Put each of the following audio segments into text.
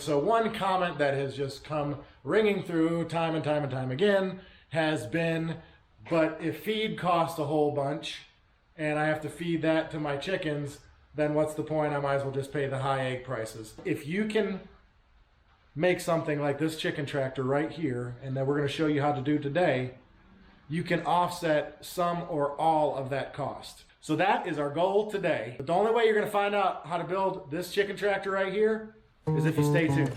So one comment that has just come ringing through time and time again has been, but if feed costs a whole bunch and I have to feed that to my chickens, then what's the point? I might as well just pay the high egg prices. If you can make something like this chicken tractor right here, and that we're going to show you how to do today, you can offset some or all of that cost. So that is our goal today. But the only way you're going to find out how to build this chicken tractor right here is if you stay tuned.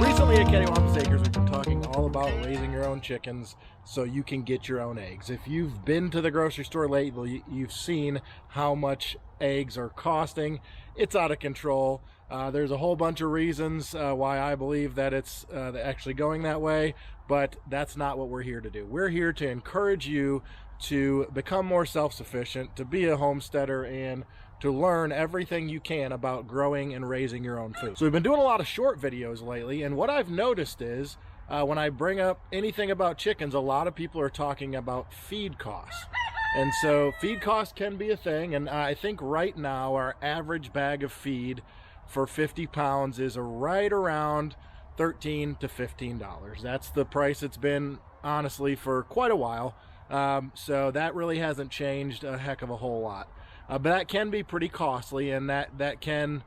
Recently at Cattywampus Acres, we've been talking all about raising your own chickens so you can get your own eggs. If you've been to the grocery store lately, you've seen how much eggs are costing. It's out of control. There's a whole bunch of reasons why I believe that it's actually going that way, but that's not what we're here to do. We're here to encourage you to become more self-sufficient, to be a homesteader, and to learn everything you can about growing and raising your own food. So we've been doing a lot of short videos lately, and what I've noticed is when I bring up anything about chickens, a lot of people are talking about feed costs. And so feed costs can be a thing, and I think right now our average bag of feed for 50 pounds is right around $13 to $15. That's the price it's been, honestly, for quite a while. So that really hasn't changed a heck of a whole lot. But that can be pretty costly, and that can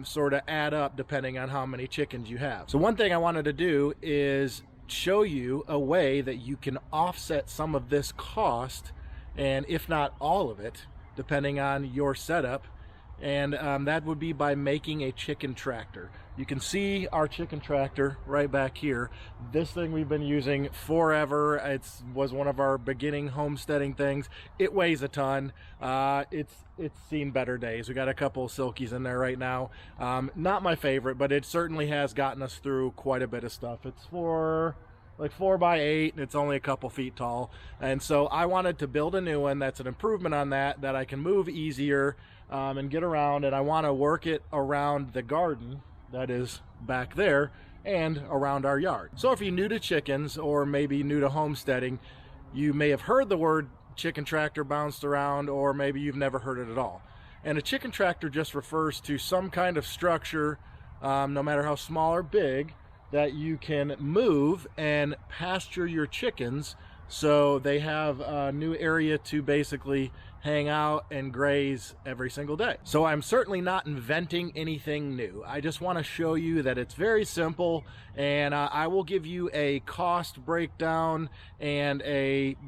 sort of add up depending on how many chickens you have. So one thing I wanted to do is show you a way that you can offset some of this cost, and if not all of it, depending on your setup. And that would be by making a chicken tractor. You can see our chicken tractor right back here. This thing we've been using forever. It was one of our beginning homesteading things. It weighs a ton. It's seen better days. We got a couple of silkies in there right now. Not my favorite, but it certainly has gotten us through quite a bit of stuff. It's like 4x8, and it's only a couple feet tall. And so I wanted to build a new one that's an improvement on that I can move easier and get around, and I want to work it around the garden that is back there and around our yard. So if you're new to chickens, or maybe new to homesteading, you may have heard the word chicken tractor bounced around, or maybe you've never heard it at all. And a chicken tractor just refers to some kind of structure, no matter how small or big, that you can move and pasture your chickens so they have a new area to basically hang out and graze every single day. So I'm certainly not inventing anything new. I just want to show you that it's very simple, and I will give you a cost breakdown and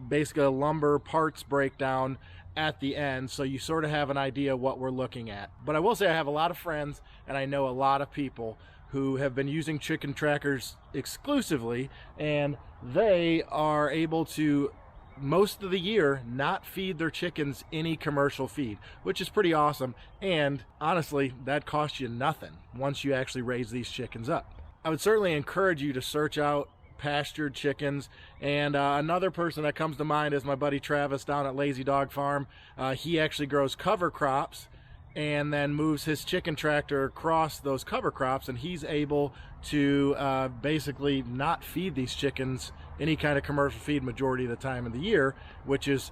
basically a lumber parts breakdown at the end, so you sort of have an idea what we're looking at. But I will say I have a lot of friends, and I know a lot of people who have been using chicken trackers exclusively, and they are able to most of the year not feed their chickens any commercial feed, which is pretty awesome. And honestly, that costs you nothing once you actually raise these chickens up. I would certainly encourage you to search out pastured chickens. And another person that comes to mind is my buddy Travis down at Lazy Dog Farm. He actually grows cover crops and then moves his chicken tractor across those cover crops, and he's able to basically not feed these chickens any kind of commercial feed majority of the time of the year, which is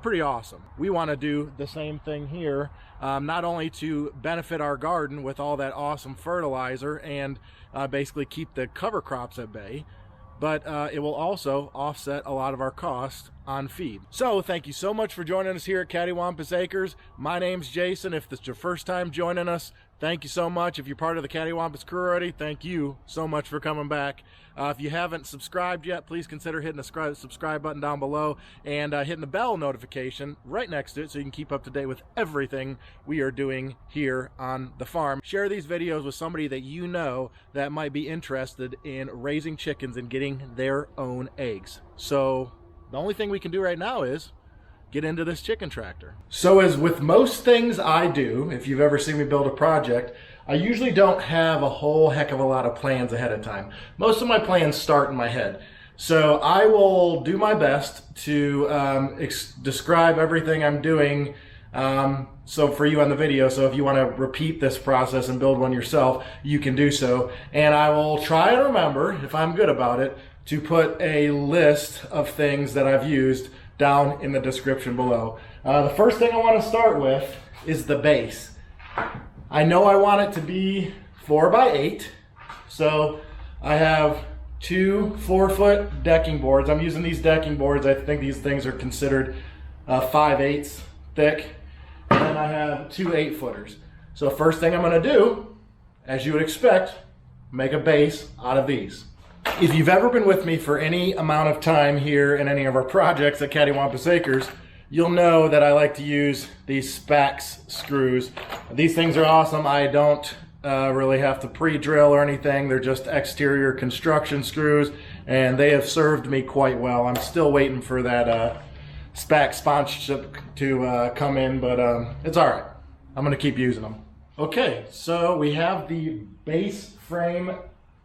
pretty awesome. We want to do the same thing here, not only to benefit our garden with all that awesome fertilizer and basically keep the cover crops at bay, but it will also offset a lot of our costs on feed. So thank you so much for joining us here at Cattywampus Acres. My name's Jason. If this is your first time joining us, thank you so much. If you're part of the Cattywampus crew already, thank you so much for coming back. If you haven't subscribed yet, please consider hitting the subscribe button down below and hitting the bell notification right next to it so you can keep up to date with everything we are doing here on the farm. Share these videos with somebody that you know that might be interested in raising chickens and getting their own eggs. So the only thing we can do right now is get into this chicken tractor. So as with most things I do, if you've ever seen me build a project, I usually don't have a whole heck of a lot of plans ahead of time. Most of my plans start in my head. So I will do my best to describe everything I'm doing so for you on the video. So if you want to repeat this process and build one yourself, you can do so. And I will try and remember, if I'm good about it, to put a list of things that I've used down in the description below. The first thing I want to start with is the base. I know I want it to be 4x8, so I have two 4-foot decking boards. I'm using these decking boards. I think these things are considered 5/8 thick. And then I have two 8-footers. So first thing I'm going to do, as you would expect, make a base out of these. If you've ever been with me for any amount of time here in any of our projects at Cattywampus Acres, you'll know that I like to use these spax screws. These things are awesome. I don't really have to pre-drill or anything. They're just exterior construction screws, and they have served me quite well. I'm still waiting for that spax sponsorship to come in, but it's all right. I'm gonna keep using them. Okay, so we have the base frame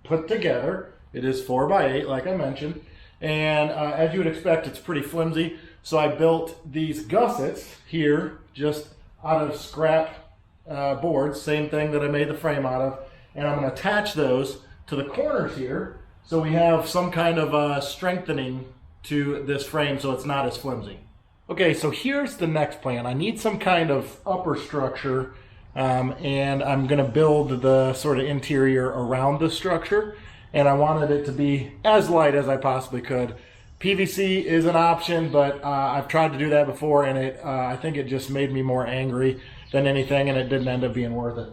put together. It is 4x8, like I mentioned, and as you would expect, it's pretty flimsy. So I built these gussets here just out of scrap boards, same thing that I made the frame out of, and I'm going to attach those to the corners here so we have some kind of strengthening to this frame so it's not as flimsy. Okay, so here's the next plan. I need some kind of upper structure, and I'm going to build the sort of interior around the structure, and I wanted it to be as light as I possibly could. PVC is an option, but I've tried to do that before, and I think it just made me more angry than anything, and it didn't end up being worth it.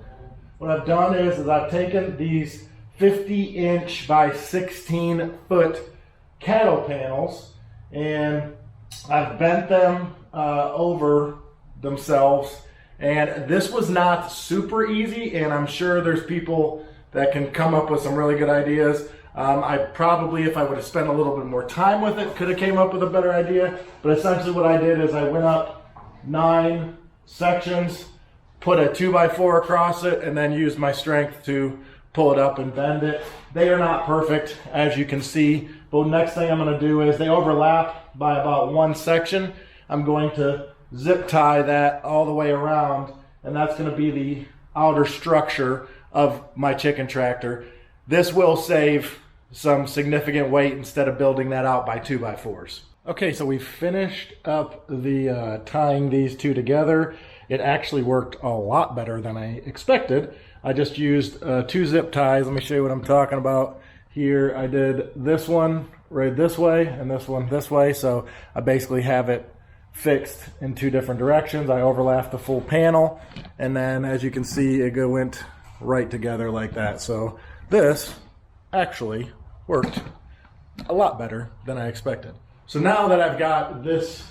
What I've done is I've taken these 50-inch by 16-foot cattle panels, and I've bent them over themselves, and this was not super easy, and I'm sure there's people that can come up with some really good ideas. I probably, if I would have spent a little bit more time with it, could have came up with a better idea. But essentially what I did is I went up 9 sections, put a 2x4 across it, and then used my strength to pull it up and bend it. They are not perfect, as you can see. But next thing I'm going to do is they overlap by about 1 section. I'm going to zip tie that all the way around, and that's going to be the outer structure of my chicken tractor. This will save some significant weight instead of building that out by 2x4s. Okay, so we finished up the tying these two together. It actually worked a lot better than I expected. I just used 2 zip ties. Let me show you what I'm talking about here. I did this one right this way and this one this way, so I basically have it fixed in 2 different directions. I overlapped the full panel, and then as you can see, it went right together like that. So this actually worked a lot better than I expected. So now that I've got this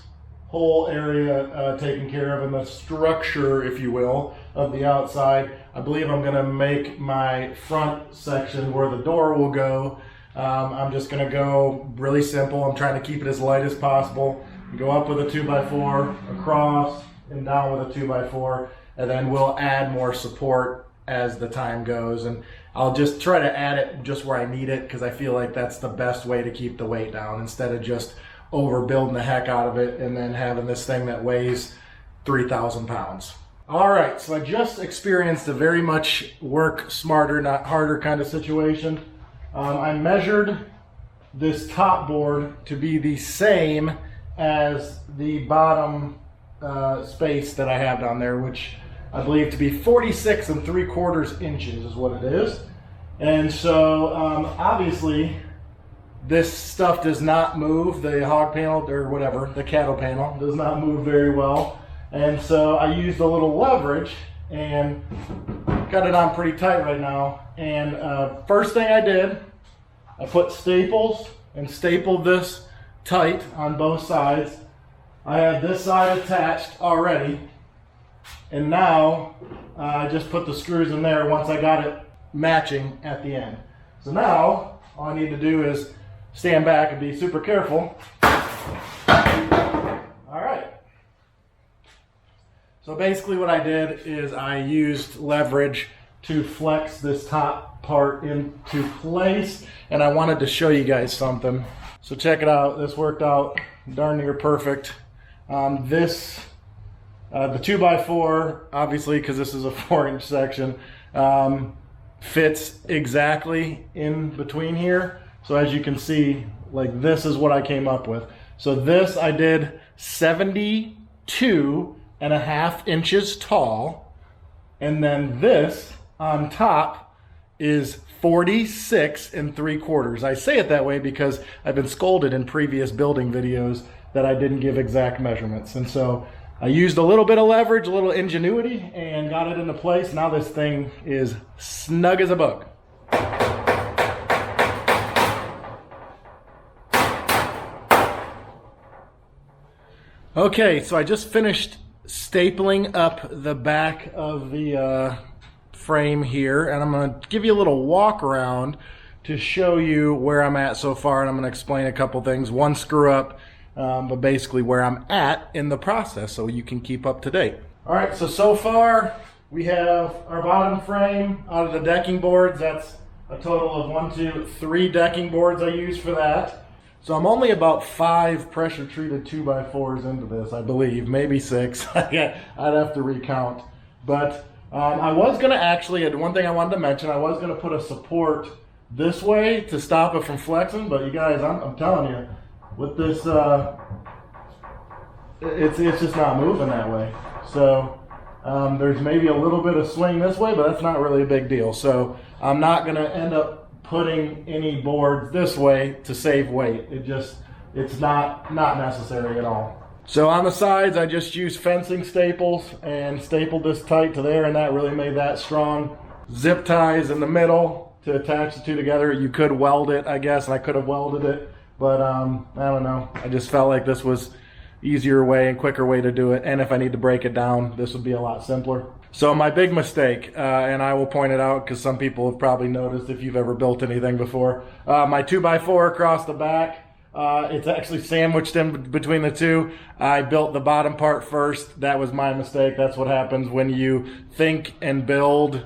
whole area taken care of, and the structure, if you will, of the outside, I believe I'm gonna make my front section where the door will go. I'm just gonna go really simple. I'm trying to keep it as light as possible. Go up with a 2x4, across and down with a 2x4, and then we'll add more support as the time goes. And I'll just try to add it just where I need it, because I feel like that's the best way to keep the weight down, instead of just overbuilding the heck out of it and then having this thing that weighs 3,000 pounds. All right, so I just experienced a very much work smarter, not harder kind of situation. I measured this top board to be the same as the bottom space that I have down there, which I believe to be 46 3/4 inches is what it is. And so obviously this stuff does not move. The hog panel, or whatever, the cattle panel, does not move very well. And so I used a little leverage and got it on pretty tight right now. And first thing I did, I put staples and stapled this tight on both sides. I had this side attached already, and now I just put the screws in there once I got it matching at the end. So now all I need to do is stand back and be super careful. All right. So basically what I did is I used leverage to flex this top part into place, and I wanted to show you guys something. So check it out. This worked out darn near perfect. The 2x4, obviously, because this is a 4-inch section, fits exactly in between here. So as you can see, like, this is what I came up with. So this I did 70 2.5 inches tall, and then this on top is 46 3/4. I say it that way because I've been scolded in previous building videos that I didn't give exact measurements, and so I used a little bit of leverage, a little ingenuity, and got it into place. Now this thing is snug as a bug. Okay, so I just finished stapling up the back of the frame here, and I'm going to give you a little walk around to show you where I'm at so far, and I'm going to explain a couple things. One screw up, but basically where I'm at in the process so you can keep up to date. All right, so far we have our bottom frame out of the decking boards. That's a total of 1, 2, 3 decking boards I use for that. So I'm only about 5 pressure treated 2x4s into this, I believe, maybe 6. I'd have to recount. But I was gonna actually, one thing I wanted to mention, I was gonna put a support this way to stop it from flexing, but you guys, I'm telling you, with this, it's just not moving that way. So there's maybe a little bit of swing this way, but that's not really a big deal. So I'm not gonna end up putting any boards this way to save weight. It's not necessary at all. So on the sides, I just used fencing staples and stapled this tight to there, and that really made that strong. Zip ties in the middle to attach the two together. You could weld it, I guess, and I could have welded it, but I don't know. I just felt like this was easier way and quicker way to do it, and if I need to break it down, this would be a lot simpler. So my big mistake, and I will point it out because some people have probably noticed if you've ever built anything before, my 2x4 across the back, it's actually sandwiched in between the two. I built the bottom part first. That was my mistake. That's what happens when you think and build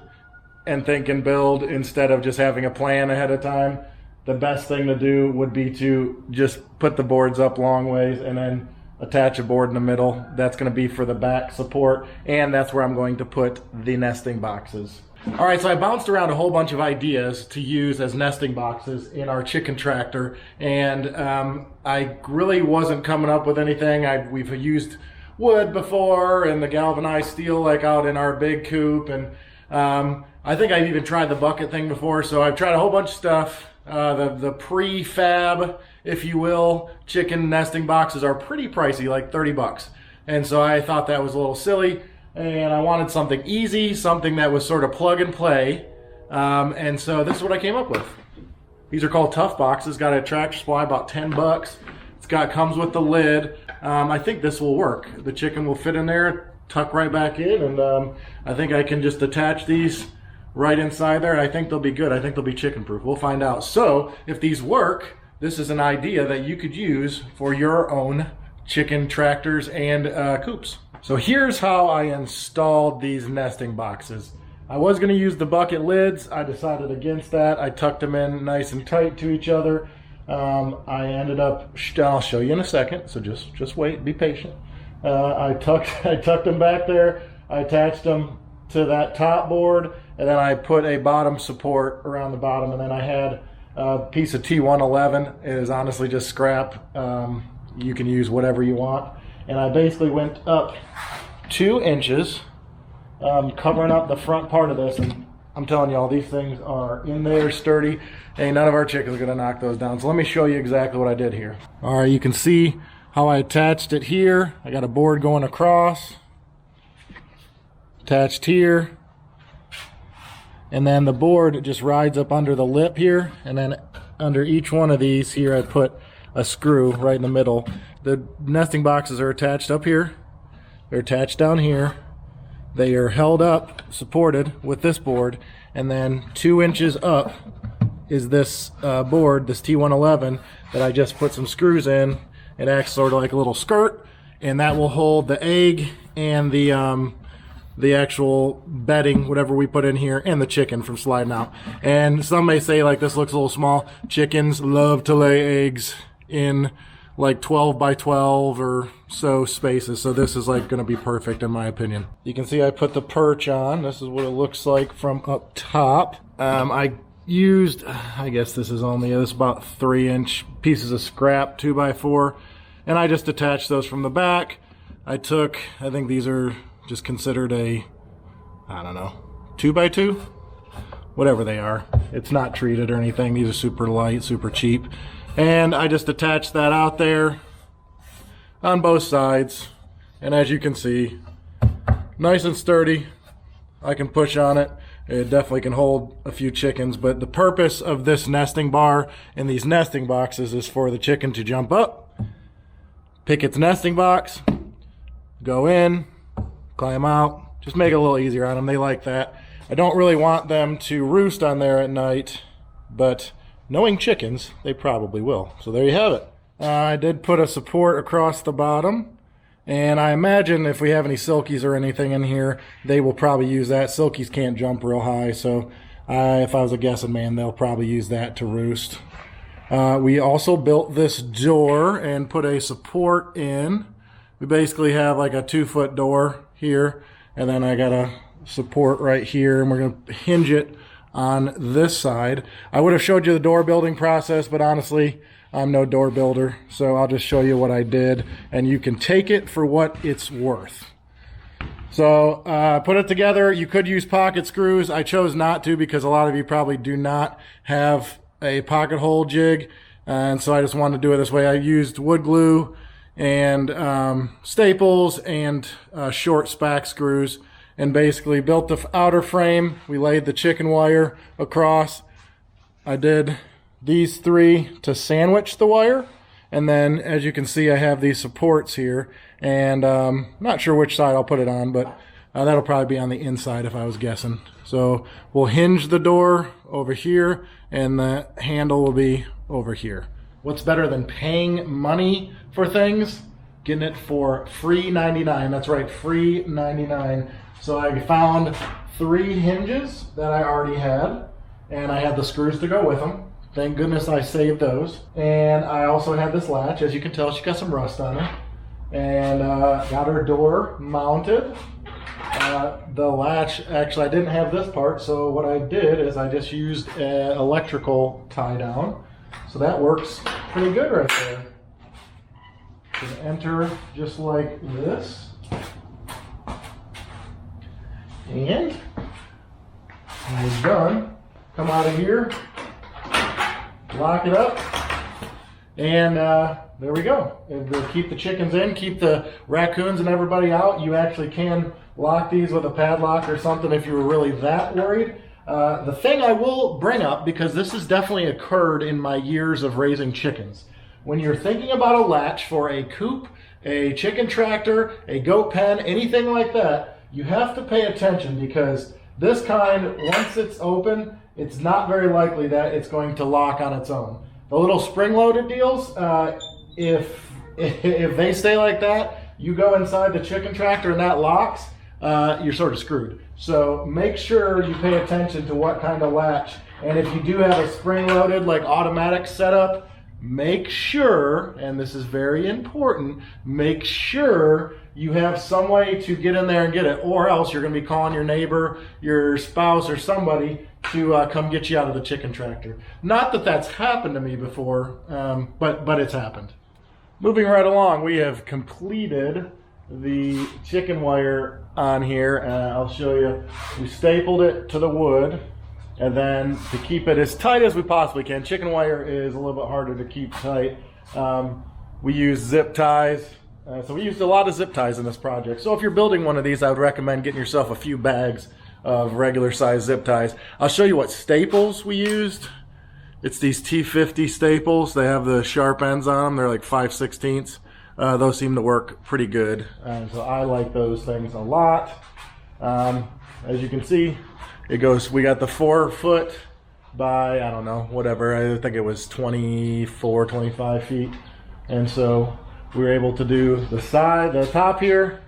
instead of just having a plan ahead of time. The best thing to do would be to just put the boards up long ways and then attach a board in the middle. That's going to be for the back support, and that's where I'm going to put the nesting boxes. All right, so I bounced around a whole bunch of ideas to use as nesting boxes in our chicken tractor, and I really wasn't coming up with anything. We've used wood before and the galvanized steel like out in our big coop, and I think I've even tried the bucket thing before, so I've tried a whole bunch of stuff. The prefab, if you will, chicken nesting boxes are pretty pricey, like 30 bucks. And so I thought that was a little silly, and I wanted something easy, something that was sort of plug and play. And so this is what I came up with. These are called Tough Boxes, got a tractor supply, about 10 bucks. Comes with the lid. I think this will work. The chicken will fit in there, tuck right back in, and I think I can just attach these right inside there. I think they'll be good. I think they'll be chicken proof. We'll find out. So if these work, this is an idea that you could use for your own chicken tractors and coops. So here's how I installed these nesting boxes. I was going to use the bucket lids. I decided against that. I tucked them in nice and tight to each other. I ended up, I'll show you in a second, so just wait, be patient. I tucked them back there. I attached them to that top board, and then I put a bottom support around the bottom, and then I had a piece of T111. It is honestly just scrap. You can use whatever you want. And I basically went up 2 inches, covering up the front part of this, and I'm telling y'all, these things are in there sturdy. Hey, none of our chickens are gonna knock those down. So let me show you exactly what I did here. All right, you can see how I attached it here. I got a board going across, attached here, and then the board just rides up under the lip here, and then under each one of these here I put a screw right in the middle. The nesting boxes are attached up here, they're attached down here, they are held up, supported with this board, and then 2 inches up is this board, this T111, that I just put some screws in. It acts sort of like a little skirt, and that will hold the egg and the actual bedding, whatever we put in here, and the chicken from sliding out. And some may say like this looks a little small. Chickens love to lay eggs in like 12 by 12 or so spaces, so this is like going to be perfect in my opinion. You can see I put the perch on. This is what it looks like from up top. I used, I guess this is about 3-inch pieces of scrap 2x4, and I just attached those from the back. I think these are just considered a, I don't know, 2x2? Whatever they are. It's not treated or anything. These are super light, super cheap. And I just attached that out there on both sides. And as you can see, nice and sturdy. I can push on it. It definitely can hold a few chickens, but the purpose of this nesting bar and these nesting boxes is for the chicken to jump up, pick its nesting box, go in, climb out, just make it a little easier on them. They like that. I don't really want them to roost on there at night, but knowing chickens, they probably will. So there you have it. I did put a support across the bottom. And I imagine if we have any silkies or anything in here, they will probably use that. Silkies can't jump real high, so if I was a guessing man, they'll probably use that to roost. We also built this door and put a support in. We basically have like a 2-foot door here, and then I got a support right here, and we're going to hinge it on this side. I would have showed you the door building process, but honestly, I'm no door builder, so I'll just show you what I did, and you can take it for what it's worth. So put it together. You could use pocket screws. I chose not to because a lot of you probably do not have a pocket hole jig, and so I just wanted to do it this way. I used wood glue and staples and short spax screws, and basically built the outer frame. We laid the chicken wire across. I did these 3 to sandwich the wire, and then as you can see I have these supports here, and not sure which side I'll put it on, but that'll probably be on the inside if I was guessing. So we'll hinge the door over here, and the handle will be over here. What's better than paying money for things? Getting it for free 99. That's right, free 99. So I found 3 hinges that I already had, and I had the screws to go with them. Thank goodness I saved those. And I also had this latch. As you can tell, she got some rust on it. And got her door mounted. The latch, actually I didn't have this part, so what I did is I just used an electrical tie down. So that works pretty good right there. You can enter just like this. And when you're done, come out of here, lock it up, and there we go. It'll keep the chickens in, keep the raccoons and everybody out. You actually can lock these with a padlock or something if you were really that worried. The thing I will bring up, because this has definitely occurred in my years of raising chickens, when you're thinking about a latch for a coop, a chicken tractor, a goat pen, anything like that, you have to pay attention, because this kind, once it's open, it's not very likely that it's going to lock on its own. The little spring-loaded deals, if they stay like that, you go inside the chicken tractor and that locks, you're sort of screwed. So make sure you pay attention to what kind of latch. And if you do have a spring-loaded, like automatic setup, make sure, and this is very important, make sure you have some way to get in there and get it, or else you're going to be calling your neighbor, your spouse, or somebody to come get you out of the chicken tractor. Not that that's happened to me before, but it's happened. Moving right along, we have completed the chicken wire on here. I'll show you. We stapled it to the wood, and then to keep it as tight as we possibly can. Chicken wire is a little bit harder to keep tight. We use zip ties. So we used a lot of zip ties in this project. So if you're building one of these, I would recommend getting yourself a few bags of regular size zip ties. I'll show you what staples we used. It's these T50 staples. They have the sharp ends on them. They're like 5/16. Those seem to work pretty good. So I like those things a lot. As you can see, it goes, we got the 4 foot by, I don't know, whatever. I think it was 24, 25 feet. And so we were able to do the side, the top here,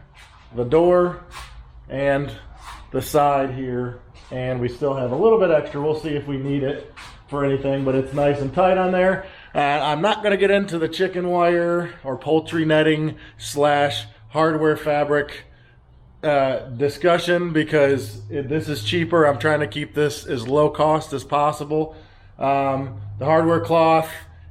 the door, and the side here. And we still have a little bit extra. We'll see if we need it for anything, but it's nice and tight on there. I'm not going to get into the chicken wire or poultry netting / hardware fabric discussion, because this is cheaper. I'm trying to keep this as low cost as possible. The hardware cloth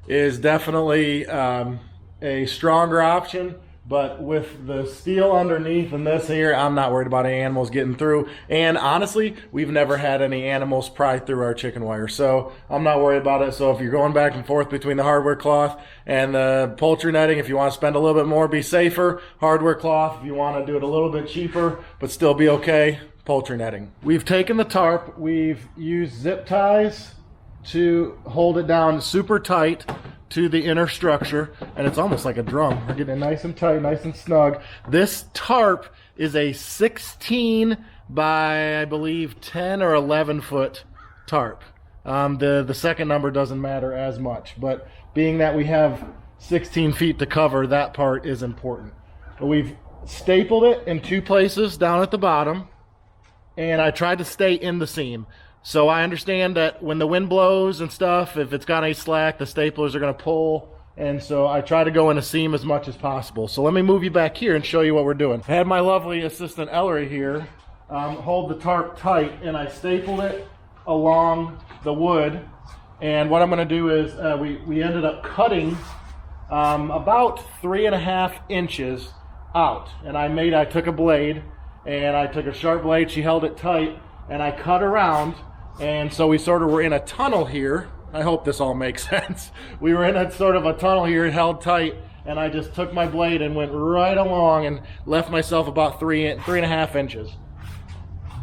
is definitely a stronger option, But with the steel underneath and this here, I'm not worried about any animals getting through. And honestly, we've never had any animals pry through our chicken wire, so I'm not worried about it. So if you're going back and forth between the hardware cloth and the poultry netting, if you want to spend a little bit more, be safer, hardware cloth. If you want to do it a little bit cheaper, but still be okay, poultry netting. We've taken the tarp, we've used zip ties to hold it down super tight to the inner structure, and it's almost like a drum. We're getting it nice and tight, nice and snug. This tarp is a 16 by, I believe, 10 or 11 foot tarp. The second number doesn't matter as much, but being that we have 16 feet to cover, that part is important. But we've stapled it in 2 places down at the bottom, and I tried to stay in the seam. So I understand that when the wind blows and stuff, if it's got any slack, the staplers are going to pull. And so I try to go in a seam as much as possible. So let me move you back here and show you what we're doing. I had my lovely assistant Ellory here hold the tarp tight, and I stapled it along the wood. And what I'm going to do is we ended up cutting about 3.5 inches out. And I took a blade, and I took a sharp blade. She held it tight, and I cut around. And so we sort of were in a tunnel here. I hope this all makes sense. We were in a sort of a tunnel here, held tight, and I just took my blade and went right along and left myself about 3.5 inches.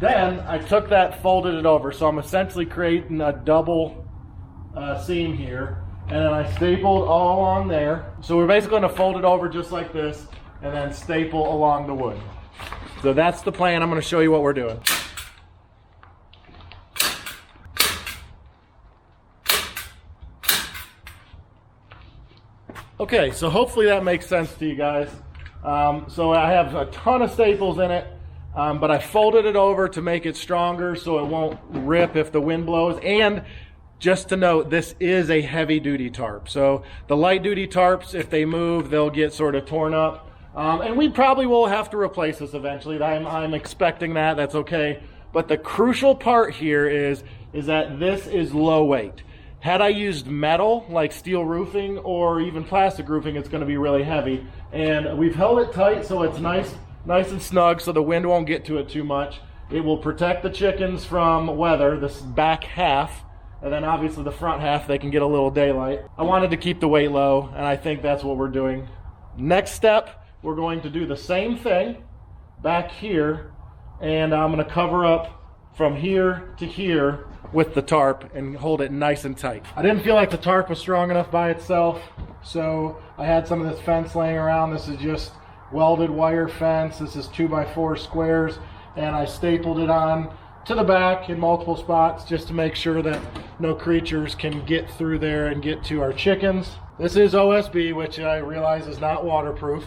Then I took that, folded it over. So I'm essentially creating a double seam here. And then I stapled all along there. So we're basically going to fold it over just like this and then staple along the wood. So that's the plan. I'm going to show you what we're doing. Okay, so hopefully that makes sense to you guys. So I have a ton of staples in it, but I folded it over to make it stronger so it won't rip if the wind blows. And just to note, this is a heavy-duty tarp. So the light-duty tarps, if they move, they'll get sort of torn up. And we probably will have to replace this eventually. I'm expecting that. That's okay. But the crucial part here is that this is low weight. Had I used metal, like steel roofing or even plastic roofing, it's going to be really heavy. And we've held it tight so it's nice and snug so the wind won't get to it too much. It will protect the chickens from weather, this back half, and then obviously the front half, they can get a little daylight. I wanted to keep the weight low, and I think that's what we're doing. Next step, we're going to do the same thing back here, and I'm going to cover up from here to here with the tarp and hold it nice and tight. I didn't feel like the tarp was strong enough by itself, so I had some of this fence laying around. This is just welded wire fence. This is 2x4 squares, and I stapled it on to the back in multiple spots just to make sure that no creatures can get through there and get to our chickens. This is OSB, which I realize is not waterproof.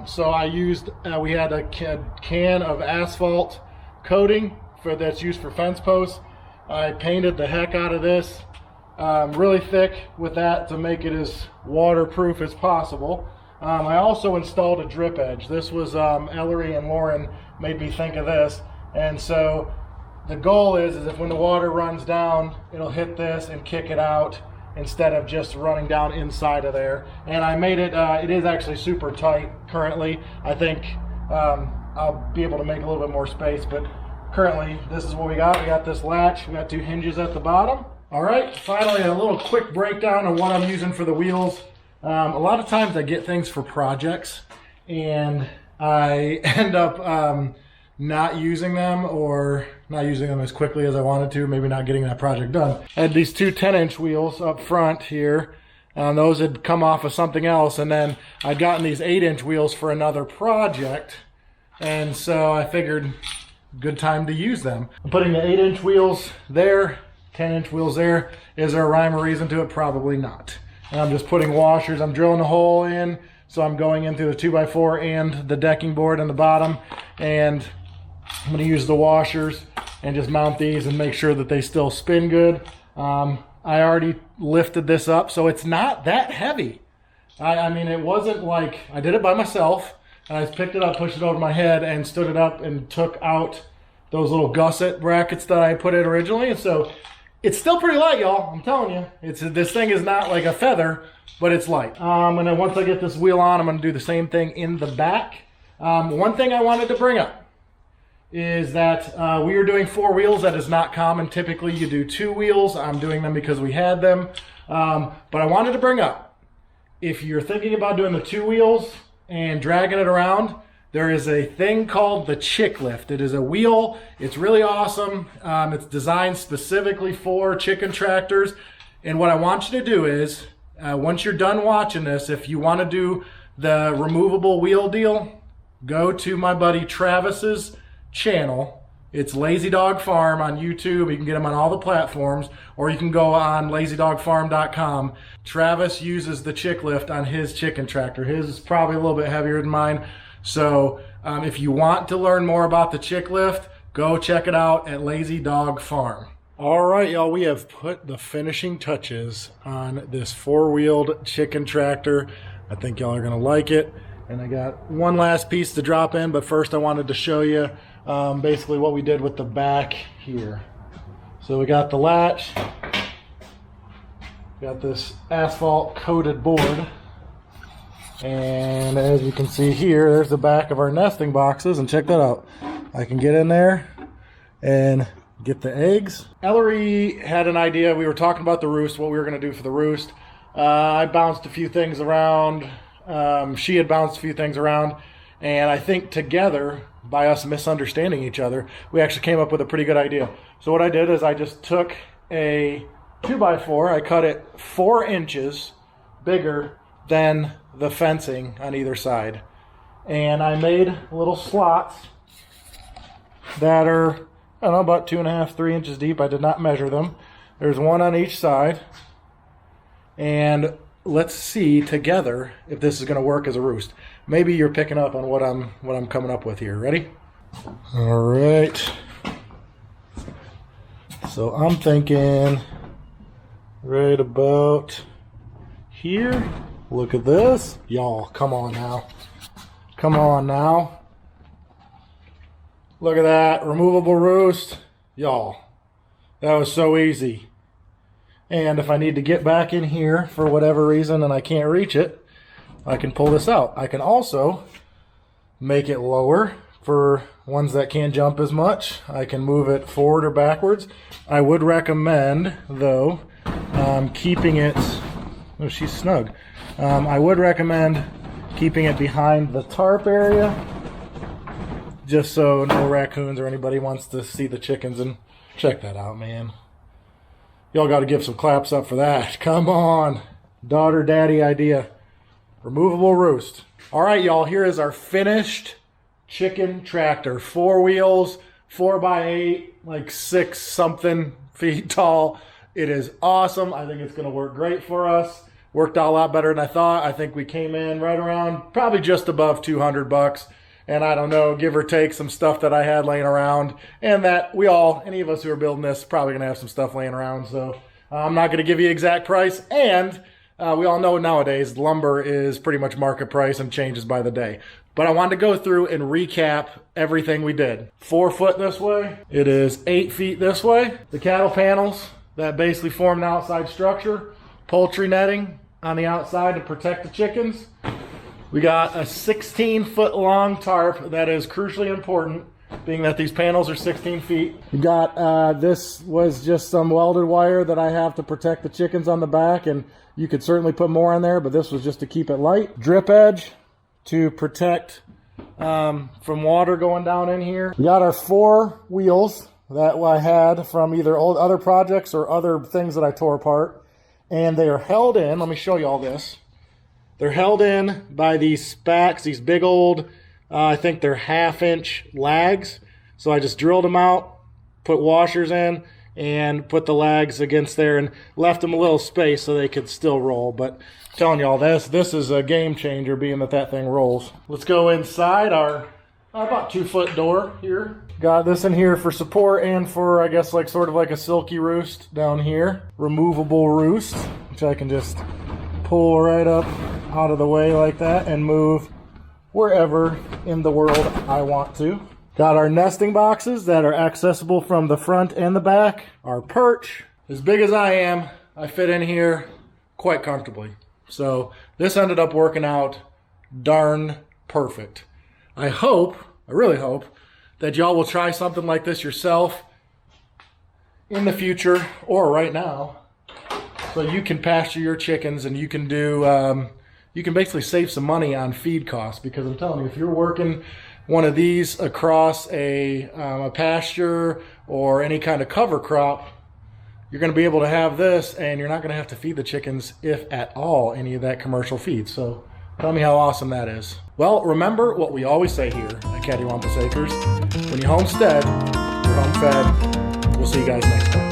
So I used, we had a can of asphalt coating that's used for fence posts. I painted the heck out of this really thick with that to make it as waterproof as possible. I also installed a drip edge. This was Ellory and Lauren made me think of this. And so the goal is if when the water runs down, it'll hit this and kick it out instead of just running down inside of there. And I made it, it is actually super tight currently. I think I'll be able to make a little bit more space, but currently, this is what we got. We got this latch. We got 2 hinges at the bottom. All right, finally, a little quick breakdown of what I'm using for the wheels. A lot of times I get things for projects, and I end up not using them or not using them as quickly as I wanted to, maybe not getting that project done. I had these 2 10-inch wheels up front here. Those had come off of something else, and then I'd gotten these 8-inch wheels for another project, and so I figured good time to use them. I'm putting the 8-inch wheels there, 10-inch wheels there. Is there a rhyme or reason to it? Probably not. And I'm just putting washers. I'm drilling a hole in, so I'm going in through the 2x4 and the decking board in the bottom, and I'm going to use the washers and just mount these and make sure that they still spin good. I already lifted this up, so it's not that heavy. I mean, it wasn't like I did it by myself. And I just picked it up, pushed it over my head, and stood it up and took out those little gusset brackets that I put in originally. And so It's still pretty light, y'all. I'm telling you. This thing is not like a feather, but it's light. And then once I get this wheel on, I'm going to do the same thing in the back. One thing I wanted to bring up is that we are doing 4 wheels. That is not common. Typically, you do 2 wheels. I'm doing them because we had them. But I wanted to bring up, if you're thinking about doing the 2 wheels and dragging it around, there is a thing called the chick lift. It is a wheel. It's really awesome. It's designed specifically for chicken tractors. And what I want you to do is, once you're done watching this, if you want to do the removable wheel deal, go to my buddy Travis's channel. It's Lazy Dog Farm on YouTube. You can get them on all the platforms, or you can go on lazydogfarm.com. Travis uses the chick lift on his chicken tractor. His is probably a little bit heavier than mine. So if you want to learn more about the chick lift, go check it out at Lazy Dog Farm. All right, y'all, we have put the finishing touches on this 4-wheeled chicken tractor. I think y'all are gonna like it. And I got one last piece to drop in, but first I wanted to show you basically what we did with the back here. So we got the latch, got this asphalt coated board, and as you can see here, there's the back of our nesting boxes, and check that out. I can get in there and get the eggs. Ellory had an idea. We were talking about the roost, what we were going to do for the roost. I bounced a few things around. She had bounced a few things around, and I think together, by us misunderstanding each other, we actually came up with a pretty good idea. So what I did is I just took a 2x4, I cut it 4 inches bigger than the fencing on either side, and I made little slots that are, I don't know, about 2.5, 3 inches deep. I did not measure them. There's one on each side, and let's see together if this is going to work as a roost. Maybe you're picking up on what I'm coming up with here. Ready? All right. So I'm thinking right about here. Look at this. Y'all, come on now. Come on now. Look at that. Removable roost. Y'all, that was so easy. And if I need to get back in here for whatever reason and I can't reach it, I can pull this out. I can also make it lower for ones that can't jump as much. I can move it forward or backwards. I would recommend, though, keeping it, oh, she's snug. I would recommend keeping it behind the tarp area, just so no raccoons or anybody wants to see the chickens. And check that out, man. Y'all got to give some claps up for that. Come on. Daughter, daddy idea. Removable roost. All right, y'all. Here is our finished chicken tractor. 4 wheels, 4x8, like 6 something feet tall. It is awesome. I think it's going to work great for us. Worked out a lot better than I thought. I think we came in right around probably just above $200. And I don't know, give or take some stuff that I had laying around, and that any of us who are building this, probably going to have some stuff laying around. So I'm not going to give you exact price. And we all know nowadays lumber is pretty much market price and changes by the day. But I wanted to go through and recap everything we did. 4 foot this way. It is 8 feet this way. The cattle panels that basically form the outside structure. Poultry netting on the outside to protect the chickens. We got a 16-foot long tarp that is crucially important, being that these panels are 16 feet. We got, this was just some welded wire that I have to protect the chickens on the back, and you could certainly put more on there, but this was just to keep it light. Drip edge to protect from water going down in here. We got our 4 wheels that I had from either other projects or other things that I tore apart, and they are held in. Let me show you all this. They're held in by these spax, these big old, I think they're 1/2-inch lags. So I just drilled them out, put washers in, and put the lags against there and left them a little space so they could still roll. But I'm telling y'all, this is a game changer, being that thing rolls. Let's go inside our about 2-foot door here. Got this in here for support and for, I guess, like sort of like a silky roost down here. Removable roost, which I can just pull right up out of the way like that and move wherever in the world I want to. Got our nesting boxes that are accessible from the front and the back. Our perch as big as I am, I fit in here quite comfortably. So this ended up working out darn perfect. I really hope, that y'all will try something like this yourself in the future or right now, so you can pasture your chickens and you can do, you can basically save some money on feed costs. Because I'm telling you, if you're working one of these across a pasture or any kind of cover crop, you're going to be able to have this, and you're not going to have to feed the chickens, if at all, any of that commercial feed. So tell me how awesome that is. Well, remember what we always say here at Cattywampus Acres: when you homestead, you're home fed. We'll see you guys next time.